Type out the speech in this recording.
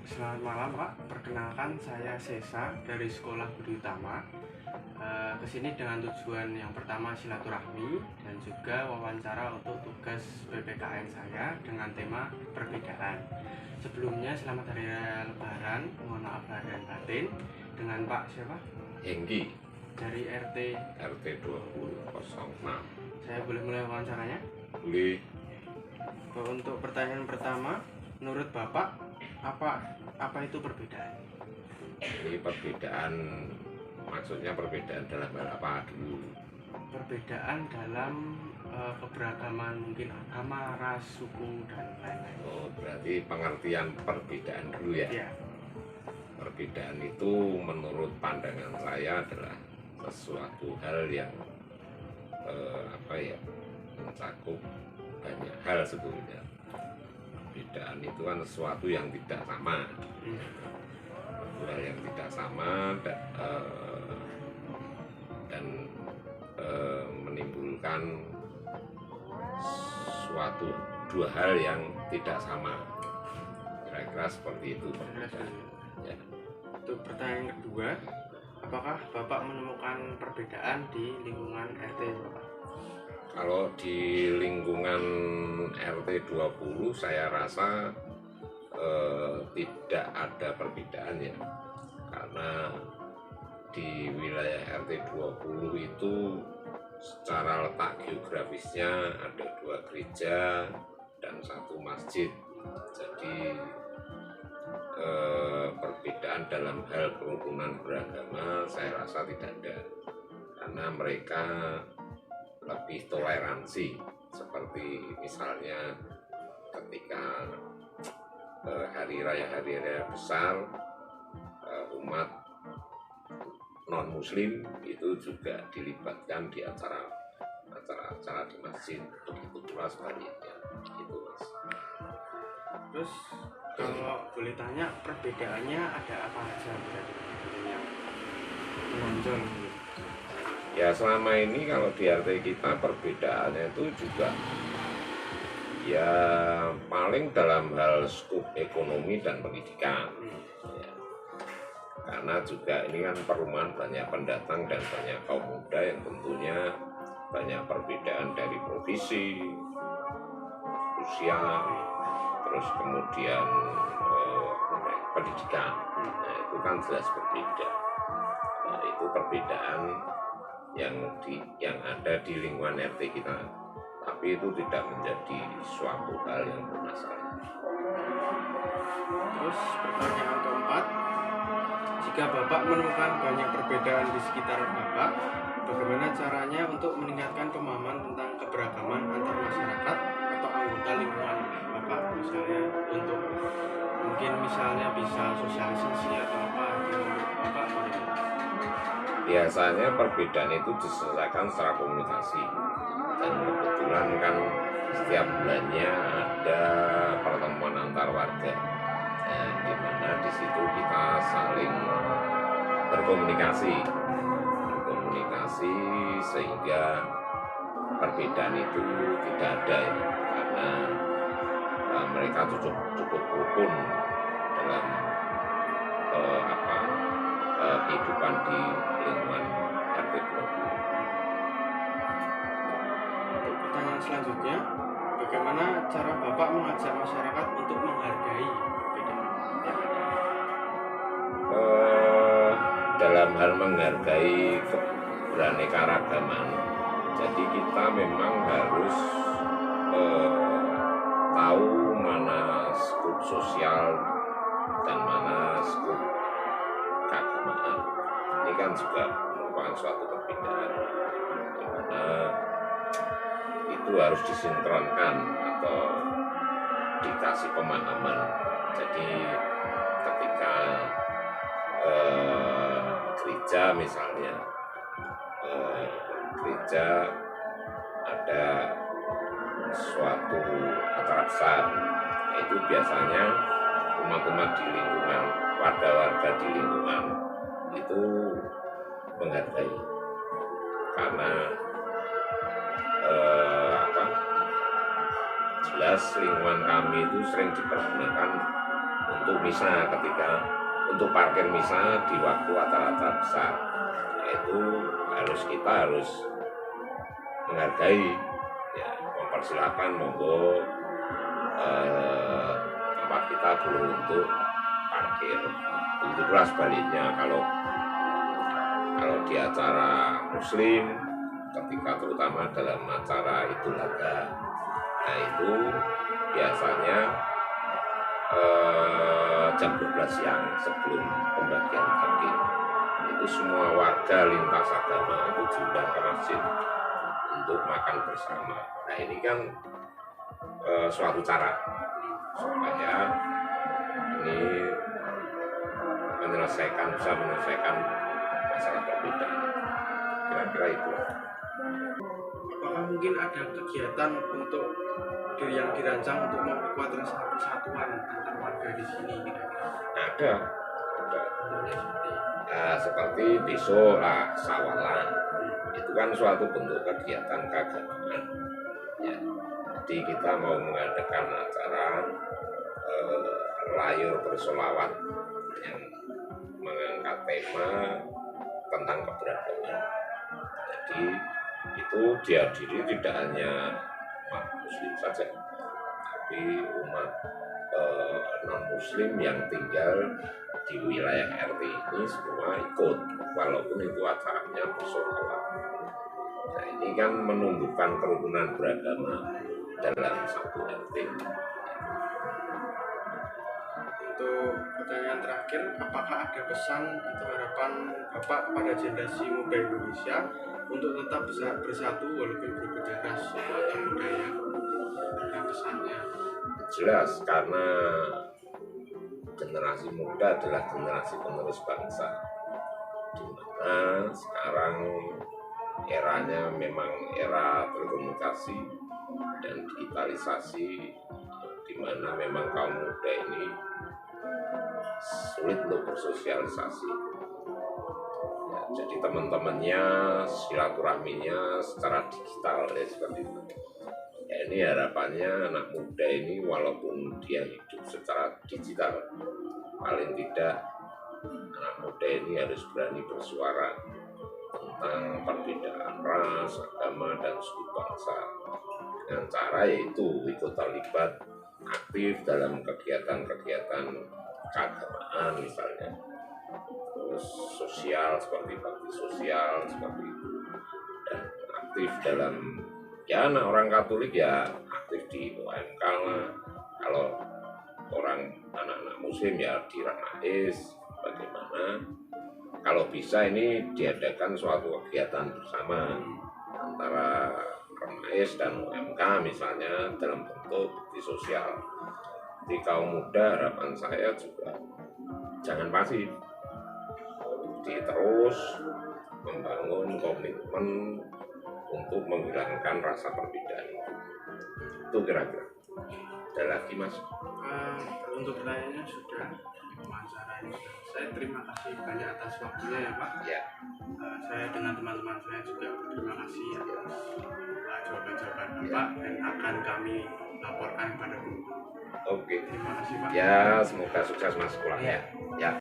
Selamat malam Pak, perkenalkan saya Sesa dari Sekolah Budi Utama. Kesini dengan tujuan yang pertama silaturahmi dan juga wawancara untuk tugas PPKN saya dengan tema perbedaan. Sebelumnya selamat Hari Raya Lebaran, mohon maaf lahir dan batin. Dengan Pak siapa? Hengki Dari RT 2006. Saya boleh mulai wawancaranya? Boleh. Untuk pertanyaan pertama, menurut Bapak apa itu perbedaan? Ini perbedaan, maksudnya perbedaan dalam hal apa dulu? Perbedaan dalam keberagaman, mungkin agama, ras, suku, dan lain-lain. Oh, berarti pengertian perbedaan dulu ya? Ya, Perbedaan itu menurut pandangan saya adalah sesuatu hal yang mencakup banyak hal sebetulnya. Perbedaan itu kan sesuatu yang tidak sama, hal yang tidak sama dan menimbulkan suatu dua hal yang tidak sama, kira-kira seperti itu perbedaan. Ya. Untuk pertanyaan kedua, apakah Bapak menemukan perbedaan di lingkungan RT Bapak? Kalau di lingkungan RT 20 saya rasa tidak ada perbedaan ya, karena di wilayah RT 20 itu secara letak geografisnya ada 2 gereja dan 1 masjid. Jadi perbedaan dalam hal kerukunan beragama saya rasa tidak ada, karena mereka lebih toleransi. Seperti misalnya ketika hari raya besar, umat non muslim itu juga dilibatkan di acara di masjid, begitu pula sebaliknya, gitu Mas. Terus kalau boleh tanya, perbedaannya ada apa aja yang menonjol? Ya, selama ini kalau di RT kita perbedaannya itu juga ya paling dalam hal skup ekonomi dan pendidikan ya. Karena juga ini kan perumahan banyak pendatang dan banyak kaum muda yang tentunya banyak perbedaan dari profesi, usia, terus kemudian pendidikan. Nah, itu kan jelas berbeda. Nah, itu perbedaan yang ada di lingkungan RT kita, tapi itu tidak menjadi suatu hal yang bermasalah. Terus pertanyaan keempat, jika Bapak menemukan banyak perbedaan di sekitar Bapak, bagaimana caranya untuk meningkatkan pemahaman tentang keberagaman antar masyarakat atau anggota lingkungan Bapak? Misalnya bisa sosialisasi atau apa menurut Bapak? Biasanya perbedaan itu diselesaikan secara komunikasi, dan kebetulan kan setiap bulannya ada pertemuan antar warga, di mana di situ kita saling berkomunikasi sehingga perbedaan itu tidak ada ya, karena mereka cukup rukun dalam kehidupan di lingkungan RT 20. Untuk pertanyaan selanjutnya, bagaimana cara Bapak mengajak masyarakat untuk menghargai perbedaan yang ada? Dalam hal menghargai keberaneka-ragaman, jadi kita memang harus tahu mana skup sosial dan mana skup keagamaan. Ini kan juga merupakan suatu perbedaan, di mana itu harus disinkronkan atau dikasih pemahaman. Jadi ketika gereja misalnya, gereja ada suatu acara besar, itu biasanya umat-umat di lingkungan, warga-warga di lingkungan itu menghargai, karena jelas lingkungan kami itu sering dipergunakan untuk misa untuk parkir misa di waktu acara-acara besar, yaitu kita harus menghargai, ya, mempersilahkan monggo tempat kita perlu untuk parkir. Begitu pula sebaliknya kalau di acara muslim, ketika terutama dalam acara Idul Adha, nah itu biasanya jam 12 siang sebelum pembagian takjil itu semua warga lintas agama itu diundang ke masjid untuk makan bersama. Nah ini kan suatu cara supaya ini bisa menyelesaikan masalah perbedaan. Kira-kira itu. Apakah mungkin ada kegiatan untuk yang dirancang untuk memperkuat rasa persatuan antar warga di sini? Ada. Seperti besok sawalan, itu kan suatu bentuk kegiatan keagamaan. Ya. Jadi kita mau mengadakan acara layur bersolawat yang mengangkat tema tentang keberagaman. Jadi itu dihadiri tidak hanya umat muslim saja, tapi umat non-muslim yang tinggal di wilayah RT ini semua ikut, walaupun itu acaranya bersolawat. Nah ini kan menumbuhkan kerukunan beragama dalam satu RT. Untuk pertanyaan terakhir, apakah ada pesan atau harapan Bapak kepada generasi muda Indonesia untuk tetap bersatu walaupun berbeda ras atau budaya? Ada pesannya? Jelas, karena generasi muda adalah generasi penerus bangsa, di mana sekarang eranya memang era telekomunikasi dan digitalisasi, di mana memang kaum muda ini sulit untuk bersosialisasi. Ya, jadi teman-temannya silaturahminya secara digital ya seperti itu. Ya, ini harapannya anak muda ini walaupun dia hidup secara digital, paling tidak anak muda ini harus berani bersuara tentang perbedaan ras, agama, dan suku bangsa dengan cara yaitu ikut terlibat aktif dalam kegiatan-kegiatan keagamaan misalnya, terus sosial seperti bakti sosial seperti itu, dan aktif dalam orang Katolik ya aktif di OMK lah, kalau anak-anak muslim ya di Ranais. Bagaimana kalau bisa ini diadakan suatu kegiatan bersama antara Ranais dan OMK misalnya dalam bentuk bakti sosial. Di kaum muda harapan saya juga jangan pasif, terus membangun komitmen untuk menghilangkan rasa perbedaan itu kira-kira. Ada lagi Mas? Untuk pertanyaannya sudah, wawancara ini sudah. Saya terima kasih banyak atas waktunya ya Pak. Ya. Saya dengan teman-teman saya juga terima kasih atas jawaban-jawaban Bapak dan akan kami laporkan kepada guru. Oke. Terima kasih Pak. Ya, semoga sukses Mas sekolahnya. Ya.